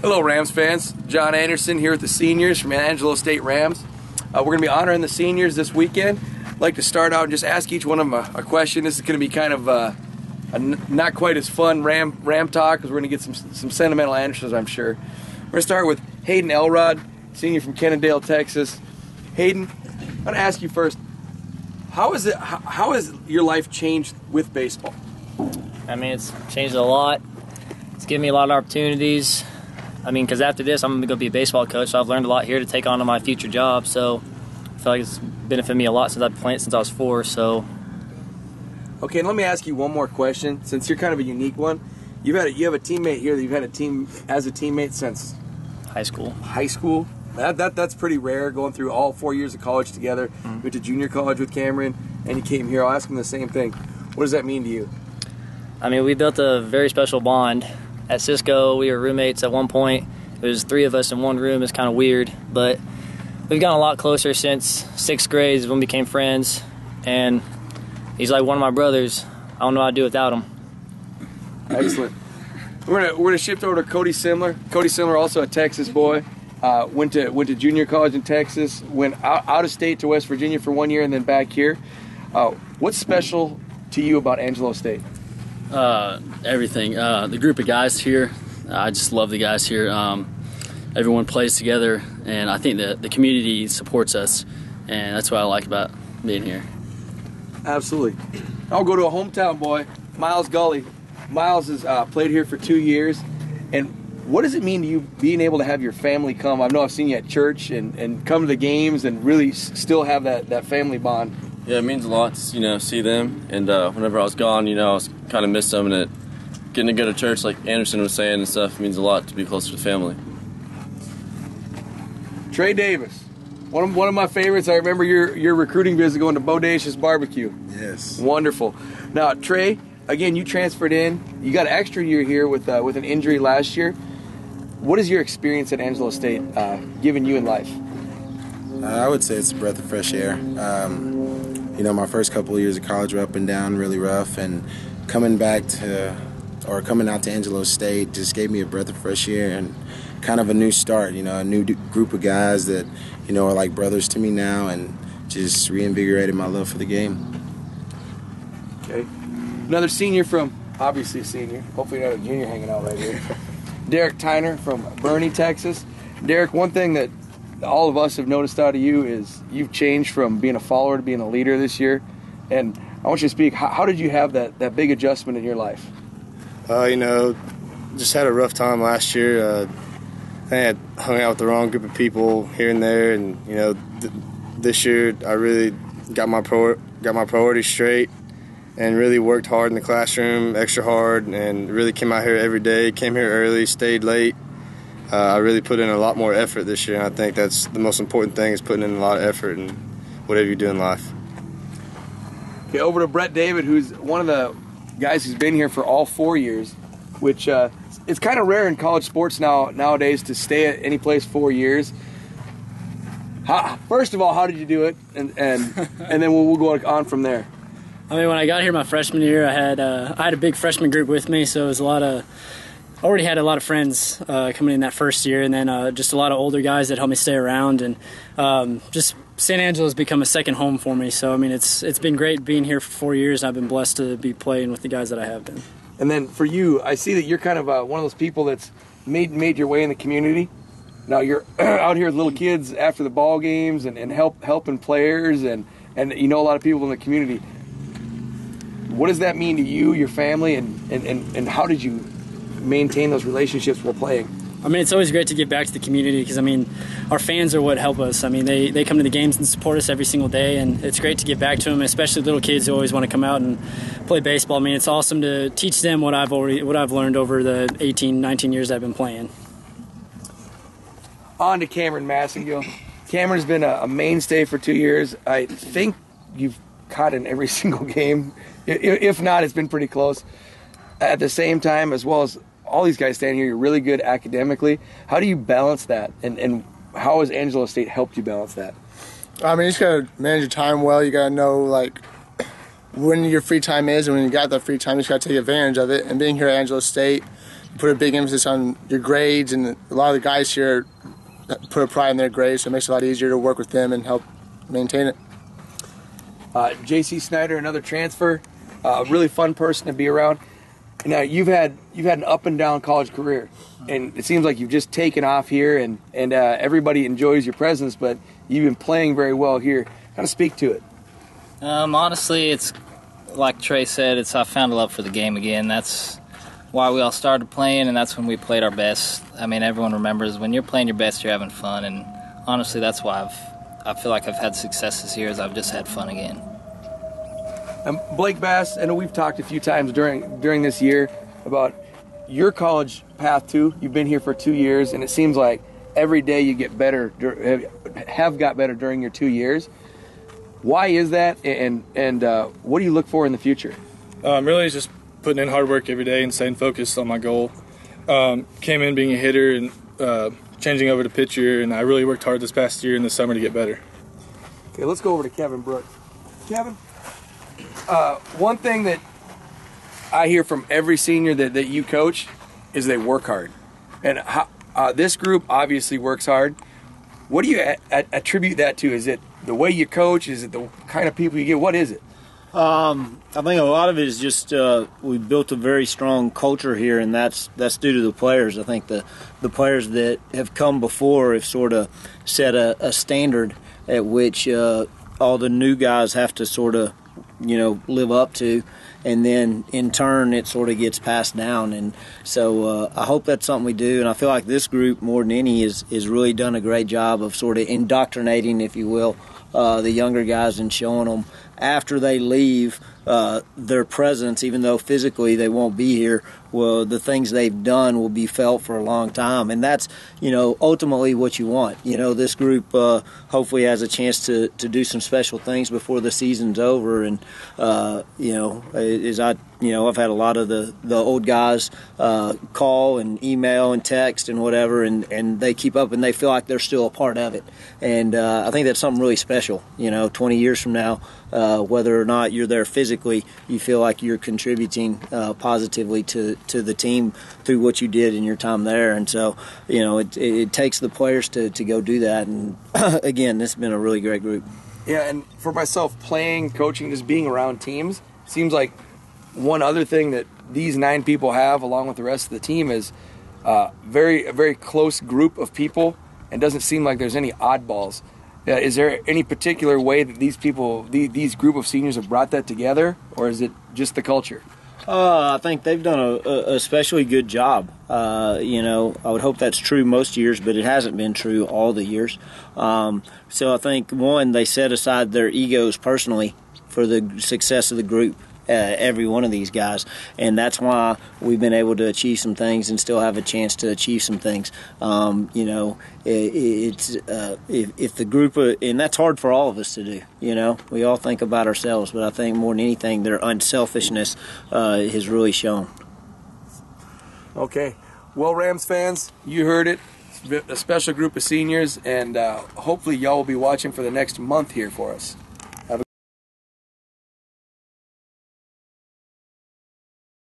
Hello, Rams fans. John Anderson here with the seniors from Angelo State Rams. We're going to be honoring the seniors this weekend. I'd like to start out and just ask each one of them a question. This is going to be kind of a not quite as fun Ram talk, because we're going to get some sentimental answers, I'm sure. We're going to start with Hayden Elrod, senior from Kennedale, Texas. Hayden, I'm going to ask you first, how has your life changed with baseball? I mean, it's changed a lot. It's given me a lot of opportunities. I mean, because after this, I'm going to go be a baseball coach, so I've learned a lot here to take on to my future job. So I feel like it's benefited me a lot since I've been playing since I was 4. So. Okay, and let me ask you one more question, since you're kind of a unique one. You have a teammate here that you've had as a teammate since high school. High school. That's pretty rare, going through all 4 years of college together. You went to junior college with Cameron, and you came here. I'll ask him the same thing. What does that mean to you? I mean, we built a very special bond. At Cisco, we were roommates at one point. It was 3 of us in one room. It's kind of weird, but we've gotten a lot closer since 6th grade when we became friends, and he's like one of my brothers. I don't know how to do without him. Excellent. We're gonna shift over to Cody Semler. Cody Semler, also a Texas boy. Went to junior college in Texas. Went out of state to West Virginia for 1 year and then back here. What's special to you about Angelo State? Everything. The group of guys here, I just love the guys here. Everyone plays together, and I think that the community supports us, and that's what I like about being here. Absolutely. I'll go to a hometown boy, Miles Gully. Miles has played here for 2 years, and what does it mean to you being able to have your family come? I know I've seen you at church and come to the games and really still have that family bond. Yeah, it means a lot to, see them, and whenever I was gone, I was kind of missed them, and getting to go to church, like Anderson was saying and stuff, means a lot to be closer to family. Trae Davis, one of my favorites. I remember your recruiting visit going to Bodacious Barbecue. Yes. Wonderful. Now, Trae, again, you transferred in. You got an extra year here with an injury last year. What is your experience at Angelo State given you in life? I would say it's a breath of fresh air. My first couple of years of college were up and down, really rough, and coming out to Angelo State just gave me a breath of fresh air and kind of a new start, a new group of guys that, are like brothers to me now, and just reinvigorated my love for the game. Okay. Another senior from, obviously a senior, hopefully not a junior hanging out right here. Derek Tyner from Boerne, Texas. Derek, one thing that all of us have noticed out of you is you've changed from being a follower to being a leader this year. And I want you to speak, how did you have that big adjustment in your life? Just had a rough time last year. I had hung out with the wrong group of people here and there, and this year I really got my priorities straight and really worked hard in the classroom, extra hard, and really came out here every day, came here early, stayed late. I really put in a lot more effort this year, and I think that's the most important thing, is putting in a lot of effort in whatever you do in life. Okay, over to Brett David, who's one of the guys who's been here for all 4 years, which it's kind of rare in college sports nowadays to stay at any place 4 years. First of all, how did you do it? And then we'll go on from there. I mean, when I got here my freshman year, I had a big freshman group with me, so it was already had a lot of friends coming in that first year, and then just a lot of older guys that helped me stay around, and just San Angelo's become a second home for me. So I mean, it's been great being here for 4 years, and I've been blessed to be playing with the guys that I have been. And then for you, I see that you're kind of one of those people that's made your way in the community. Now you're out here with little kids after the ball games and helping players, and a lot of people in the community. What does that mean to you, your family, and how did you maintain those relationships while playing? I mean, it's always great to give back to the community because, I mean, our fans are what help us. I mean, they come to the games and support us every single day, and it's great to give back to them, especially little kids who always want to come out and play baseball. I mean, it's awesome to teach them what I've learned over the 18, 19 years I've been playing. On to Cameron Massengill. Cameron's been a mainstay for 2 years. I think you've caught in every single game. If not, it's been pretty close. At the same time, as well as all these guys standing here, you're really good academically. How do you balance that? And how has Angelo State helped you balance that? I mean, you just got to manage your time well. You got to know, when your free time is, and when you got that free time, you just got to take advantage of it. And being here at Angelo State, put a big emphasis on your grades, and a lot of the guys here put a pride in their grades, so it makes it a lot easier to work with them and help maintain it. J.C. Snyder, another transfer, a really fun person to be around. Now you've had an up and down college career, and it seems like you've just taken off here, and everybody enjoys your presence. But you've been playing very well here. Kind of speak to it. Honestly, it's like Trae said. I found a love for the game again. That's why we all started playing, and that's when we played our best. I mean, everyone remembers when you're playing your best, you're having fun, and honestly, that's why I feel like I've had success this year. Is I've just had fun again. Blake Bass, I know we've talked a few times during this year about your college path too. You've been here for 2 years, and it seems like every day you get better, have got better during your 2 years. Why is that, and what do you look for in the future? Really just putting in hard work every day and staying focused on my goal. Came in being a hitter and changing over to pitcher, and I really worked hard this past year in the summer to get better. Okay, let's go over to Kevin Brooks. Kevin, one thing that I hear from every senior that you coach is they work hard. And this group obviously works hard. What do you attribute that to? Is it the way you coach? Is it the kind of people you get? What is it? I think a lot of it is just we've built a very strong culture here, and that's due to the players. I think the players that have come before have sort of set a standard at which all the new guys have to sort of live up to, and then in turn it sort of gets passed down. And so I hope that's something we do, and I feel like this group more than any is really done a great job of sort of indoctrinating, if you will, the younger guys and showing them after they leave their presence, even though physically they won't be here, well, the things they've done will be felt for a long time. And that's, ultimately what you want. This group hopefully has a chance to do some special things before the season's over. And, I've had a lot of the old guys call and email and text and whatever, and they keep up and they feel like they're still a part of it. And I think that's something really special. 20 years from now, whether or not you're there physically, you feel like you're contributing positively to the team through what you did in your time there. And so, it takes the players to go do that. And again, this has been a really great group. Yeah, and for myself, playing, coaching, just being around teams, seems like one other thing that these 9 people have, along with the rest of the team, is a very close group of people, and doesn't seem like there's any oddballs. Is there any particular way that these people, these group of seniors, have brought that together, or is it just the culture? I think they've done a especially good job. I would hope that's true most years, but it hasn't been true all the years. So I think, one, they set aside their egos personally for the success of the group. Every one of these guys, and that's why we've been able to achieve some things and still have a chance to achieve some things. It's if the group and that's hard for all of us to do. We all think about ourselves, but I think more than anything, their unselfishness has really shown. Okay, well, Rams fans, you heard it. It's a special group of seniors, and hopefully y'all will be watching for the next month here for us.